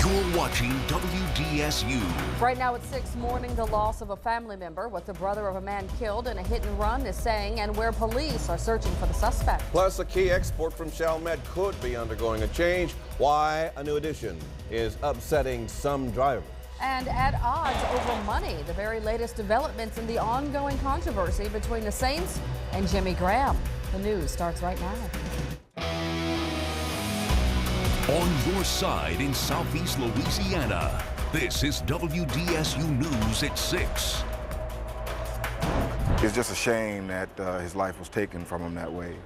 You're watching WDSU. Right now at 6 morning, the loss of a family member, what the brother of a man killed in a hit and run is saying, and where police are searching for the suspect. Plus, a key export from Chalmette could be undergoing a change. Why a new addition is upsetting some drivers. And at odds over money, the very latest developments in the ongoing controversy between the Saints and Jimmy Graham. The news starts right now. On your side in Southeast Louisiana, this is WDSU News at 6. It's just a shame that his life was taken from him that way.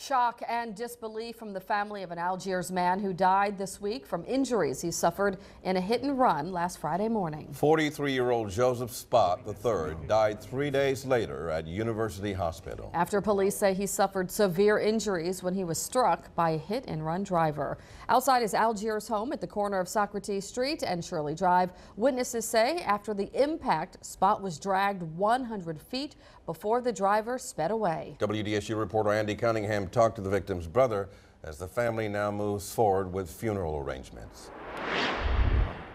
Shock and disbelief from the family of an Algiers man who died this week from injuries he suffered in a hit and run last Friday morning. 43-year-old Joseph Spot III died 3 days later at University Hospital. After police say he suffered severe injuries when he was struck by a hit and run driver. Outside his Algiers home at the corner of Socrates Street and Shirley Drive, witnesses say after the impact, Spot was dragged 100 feet before the driver sped away. WDSU reporter Andy Cunningham talked to the victim's brother as the family now moves forward with funeral arrangements.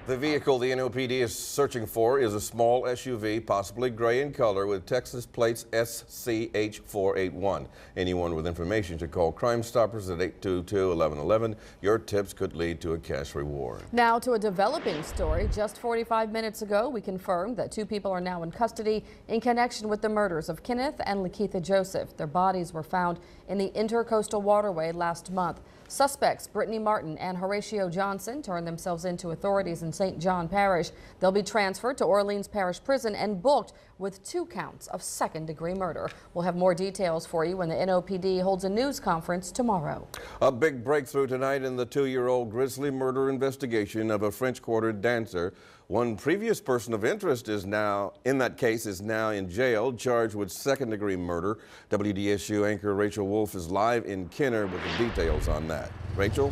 The vehicle the NOPD is searching for is a small SUV, possibly gray in color, with Texas plates SCH481. Anyone with information should call Crime Stoppers at 822-1111. Your tips could lead to a cash reward. Now to a developing story. Just 45 minutes ago, we confirmed that 2 people are now in custody in connection with the murders of Kenneth and Lakeitha Joseph. Their bodies were found in the Intercoastal Waterway last month. Suspects Brittany Martin and Horatio Johnson turned themselves into authorities in St. John Parish. They'll be transferred to Orleans Parish Prison and booked with 2 counts of second-degree murder. We'll have more details for you when the NOPD holds a news conference tomorrow. A big breakthrough tonight in the 2-year-old grisly murder investigation of a French Quarter dancer. One previous person of interest is now in jail, charged with second-degree murder. WDSU anchor Rachel Wolf is live in Kenner with the details on that. Rachel?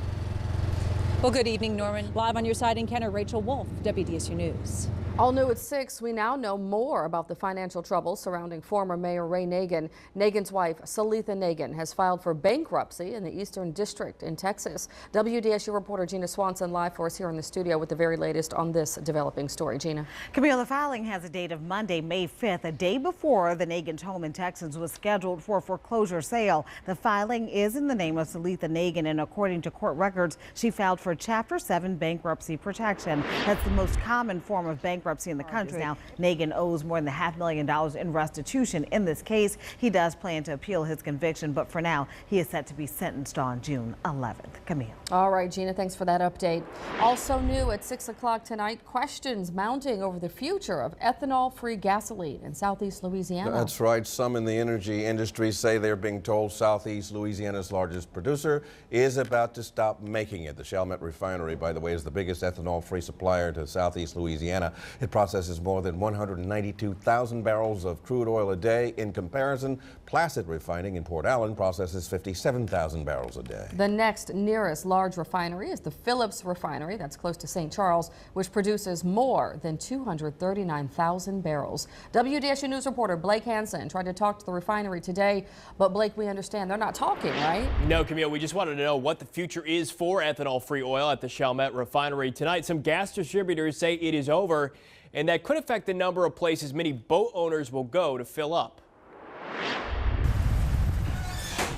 Well, good evening, Norman. Live on your side in Kenner, Rachel Wolf, WDSU News. All new at 6, we now know more about the financial troubles surrounding former Mayor Ray Nagin. Nagin's wife, Salitha Nagin, has filed for bankruptcy in the Eastern District in Texas. WDSU reporter Gina Swanson live for us here in the studio with the very latest on this developing story. Gina. Camille, the filing has a date of Monday, May 5th, a day before the Nagin's home in Texas was scheduled for foreclosure sale. The filing is in the name of Salitha Nagin, and according to court records, she filed for Chapter 7 bankruptcy protection. That's the most common form of bankruptcy in the country. Now, Nagin owes more than $500,000 in restitution in this case. He does plan to appeal his conviction, but for now, he is set to be sentenced on June 11th. Camille. All right, Gina, thanks for that update. Also new at 6 o'clock tonight, questions mounting over the future of ethanol-free gasoline in Southeast Louisiana. That's right. Some in the energy industry say they're being told Southeast Louisiana's largest producer is about to stop making it. The Chalmette Refinery, by the way, is the biggest ethanol-free supplier to Southeast Louisiana. It processes more than 192,000 barrels of crude oil a day. In comparison, Placid Refining in Port Allen processes 57,000 barrels a day. The next nearest large refinery is the Phillips Refinery, that's close to St. Charles, which produces more than 239,000 barrels. WDSU News reporter Blake Hansen tried to talk to the refinery today, but Blake, we understand they're not talking, right? No, Camille, we just wanted to know what the future is for ethanol-free oil at the Chalmette Refinery tonight. Some gas distributors say it is over, and that could affect the number of places many boat owners will go to fill up.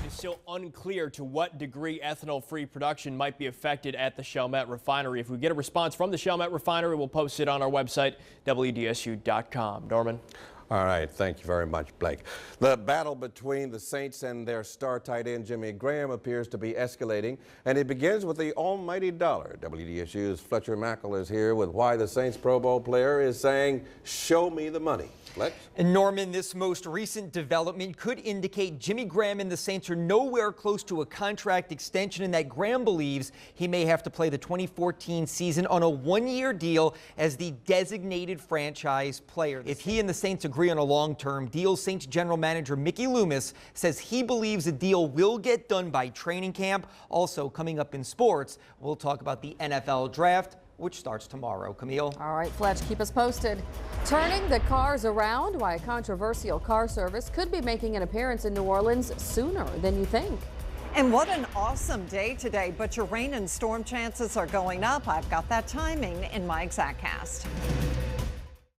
It's still unclear to what degree ethanol-free production might be affected at the Chalmette Refinery. If we get a response from the Chalmette Refinery, we'll post it on our website, WDSU.com. Norman? All right, thank you very much, Blake. The battle between the Saints and their star tight end Jimmy Graham appears to be escalating, and it begins with the almighty dollar. WDSU's Fletcher Mackel is here with why the Saints Pro Bowl player is saying, "Show me the money." And Norman, this most recent development could indicate Jimmy Graham and the Saints are nowhere close to a contract extension, and that Graham believes he may have to play the 2014 season on a 1-year deal as the designated franchise player. If he and the Saints agree on a long-term deal, Saints general manager Mickey Loomis says he believes the deal will get done by training camp. Also coming up in sports, we'll talk about the NFL draft, which starts tomorrow. Camille? All right, Fletch, keep us posted. Turning the cars around, why a controversial car service could be making an appearance in New Orleans sooner than you think. And what an awesome day today, but your rain and storm chances are going up. I've got that timing in my ExactCast.